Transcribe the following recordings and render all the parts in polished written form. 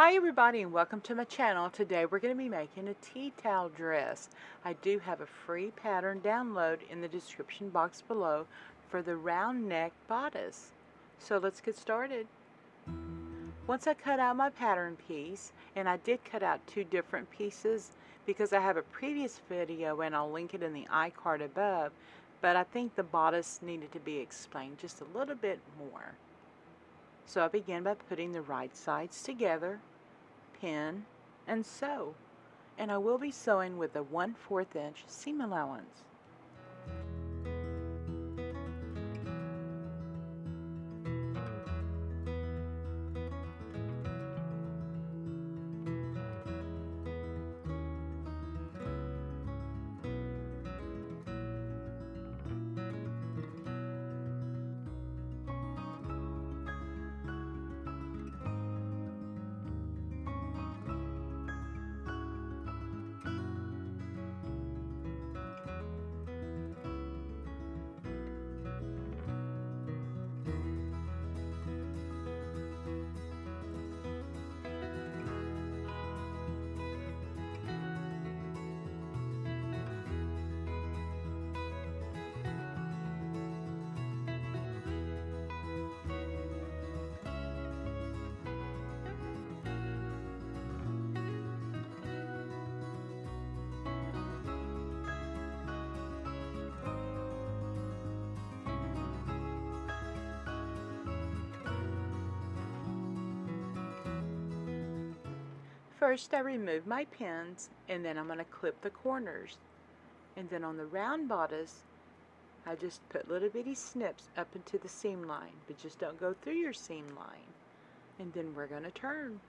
Hi everybody and welcome to my channel. Today we're going to be making a tea towel dress. I do have a free pattern download in the description box below for the round neck bodice. So let's get started. Once I cut out my pattern piece, and I did cut out two different pieces because I have a previous video and I'll link it in the iCard above, but I think the bodice needed to be explained just a little bit more. So I begin by putting the right sides together, pin, and sew. And I will be sewing with a 1/4 inch seam allowance. First I remove my pins, and then I'm going to clip the corners. And then on the round bodice, I just put little bitty snips up into the seam line, but just don't go through your seam line. And then we're going to turn.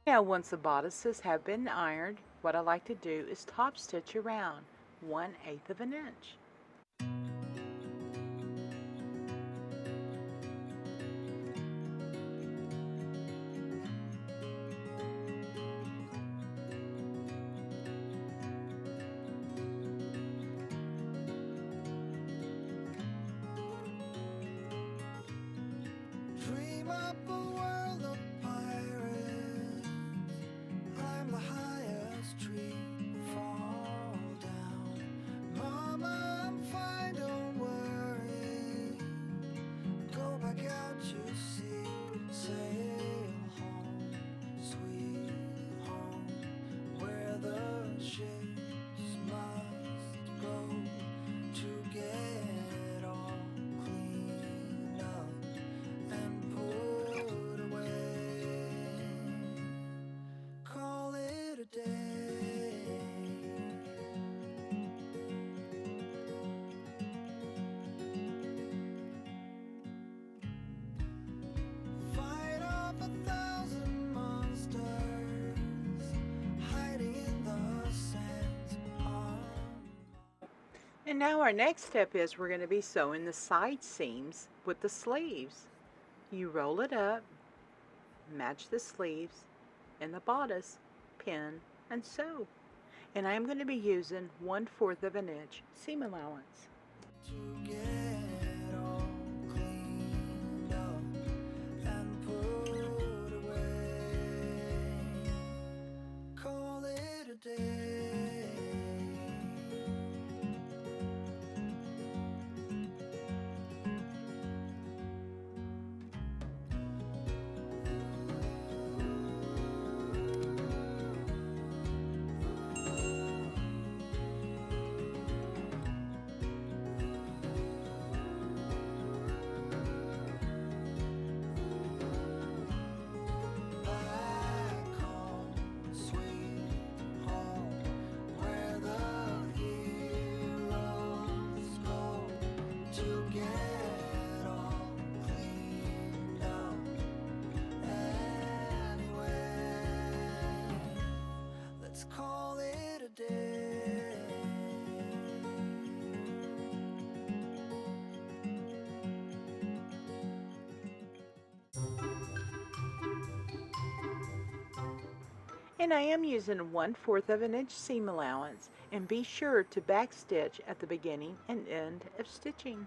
Now once the bodices have been ironed, what I like to do is top stitch around 1/8 of an inch. Dream up a world of pirates, climb the highest tree, fall down. Mama, I'm fine, don't worry. Go back out to sea, sail home, sweet home, where the ships must go to get all cleaned up and put And now our next step is we're going to be sewing the side seams with the sleeves. You roll it up, match the sleeves and the bodice, pin, and sew. And I'm going to be using 1/4 of an inch seam allowance. To get all cleaned up and put away, call it a day. Back home, sweet home, where the heroes go to get all cleaned up. Anyway, let's call it a day. And I am using 1/4 of an inch seam allowance, and be sure to backstitch at the beginning and end of stitching.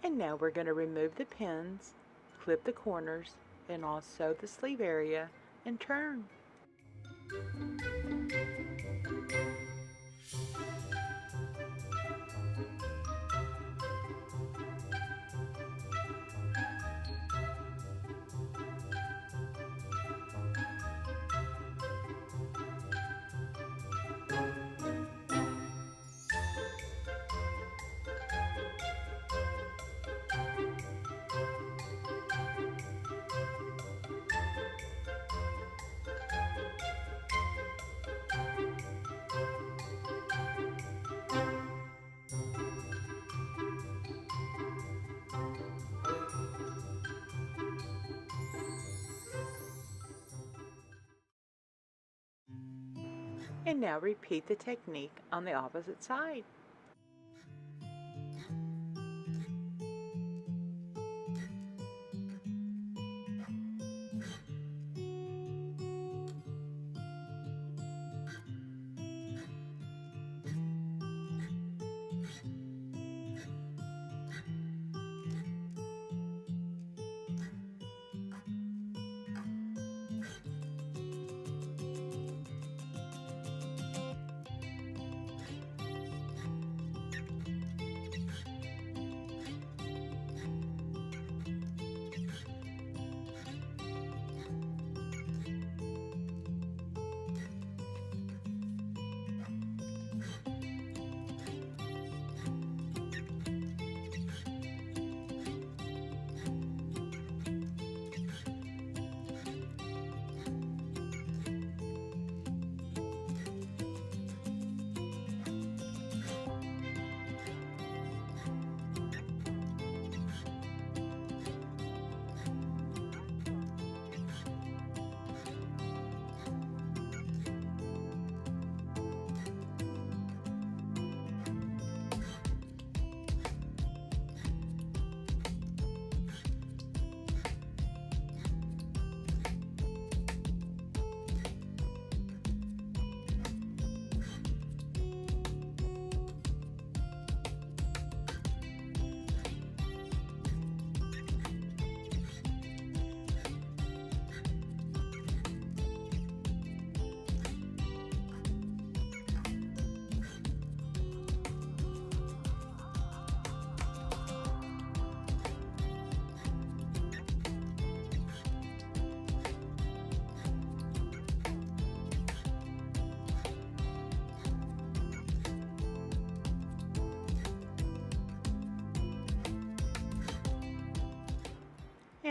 And now we're going to remove the pins, clip the corners, and also the sleeve area, and turn. And now repeat the technique on the opposite side.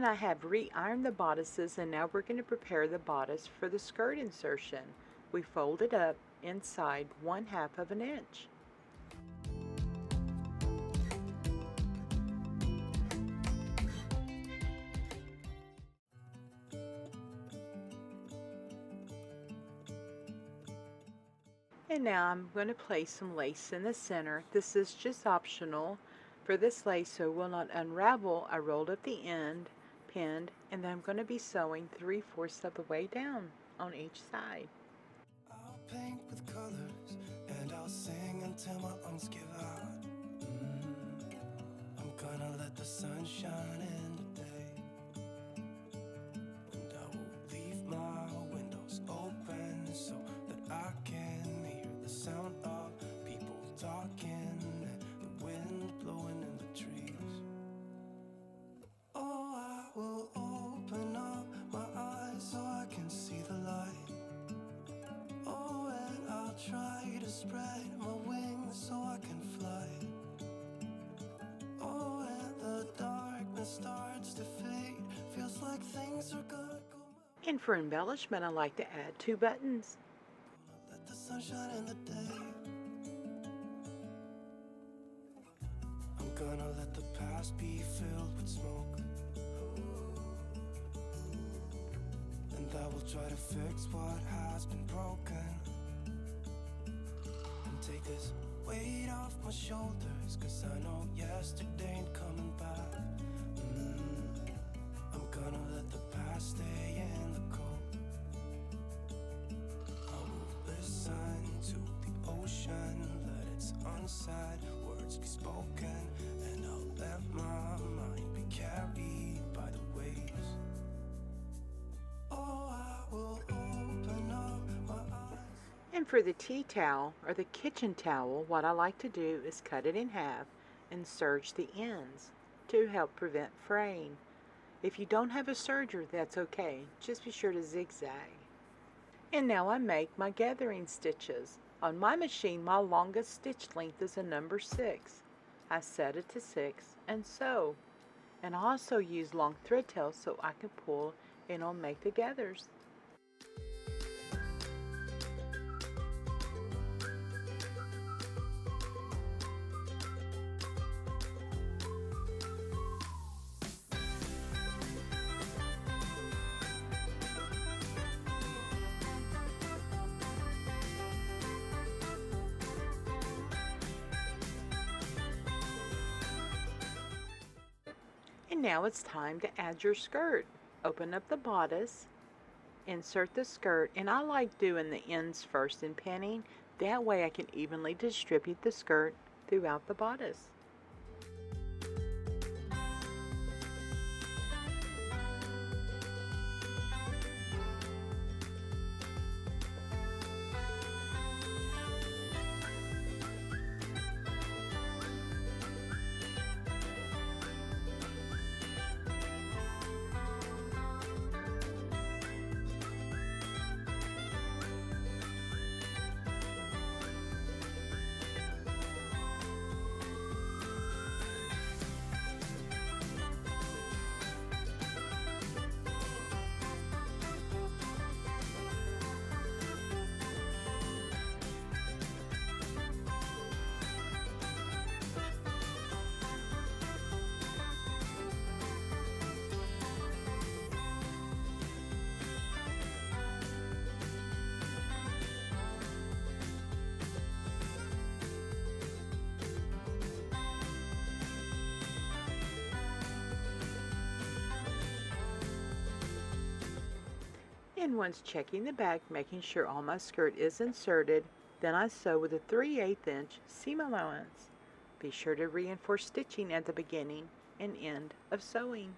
And I have re-ironed the bodices, and now we're going to prepare the bodice for the skirt insertion. We fold it up inside 1/2 of an inch. And now I'm going to place some lace in the center. This is just optional. For this lace, so it will not unravel, I rolled up the end, pinned, and then I'm going to be sewing 3/4 of the way down on each side. I'll paint with colors and I'll sing until my lungs give out. I'm gonna let the sun shine in today, and I will leave my windows open so that I can hear the sound of people talking and the wind blowing in the trees. Oh, I will open up my eyes so I can see the light. Oh, and I'll try to spread my wings so I can fly. Oh, and the darkness starts to fade. Feels like things are gonna go. And for embellishment, I like to add 2 buttons. Gonna let the sun shine in the day. I'm gonna let the past be filled with smoke, and I will try to fix what has been broken, and take this weight off my shoulders, 'cause I know yesterday ain't coming back. I'm gonna let the past stay in the cold. I will listen to the ocean, let its unsaid words be spoken, and I'll let my mind be carried by the waves. Oh, I will open up my eyes. And for the tea towel or the kitchen towel, what I like to do is cut it in half and serge the ends to help prevent fraying. If you don't have a serger, that's okay. Just be sure to zigzag. And now I make my gathering stitches. On my machine, my longest stitch length is a number 6. I set it to 6 and sew. And I also use long thread tails so I can pull and I'll make the gathers. And now it's time to add your skirt. Open up the bodice, insert the skirt, and I like doing the ends first and pinning. That way I can evenly distribute the skirt throughout the bodice. And once checking the back, making sure all my skirt is inserted, then I sew with a 3/8 inch seam allowance. Be sure to reinforce stitching at the beginning and end of sewing.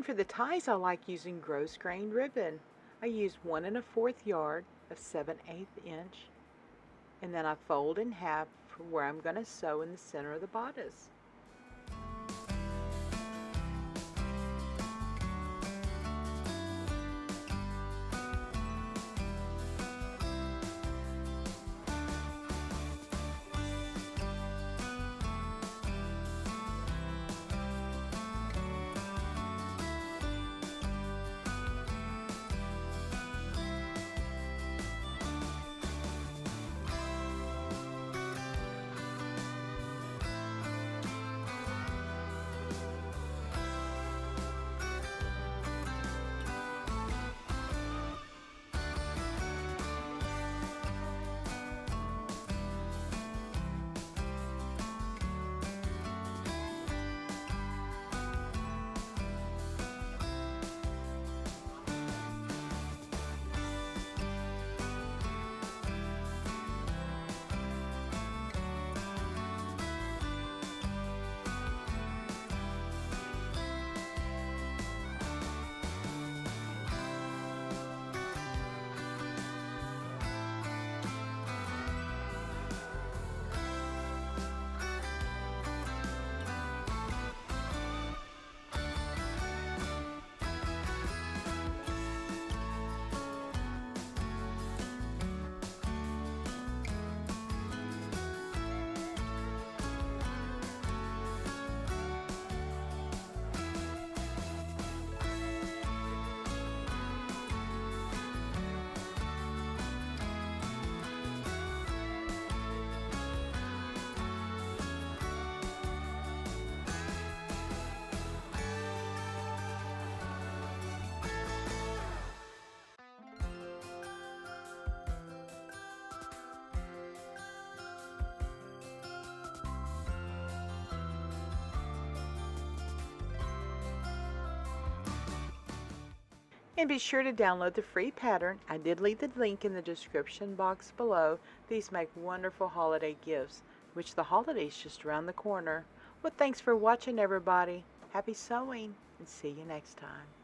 And for the ties, I like using gross grain ribbon. I use 1 1/4 yard of 7/8 inch, and then I fold in half for where I'm going to sew in the center of the bodice. And be sure to download the free pattern. I did leave the link in the description box below. These make wonderful holiday gifts, which the holiday's just around the corner. Well, thanks for watching, everybody. Happy sewing, and see you next time.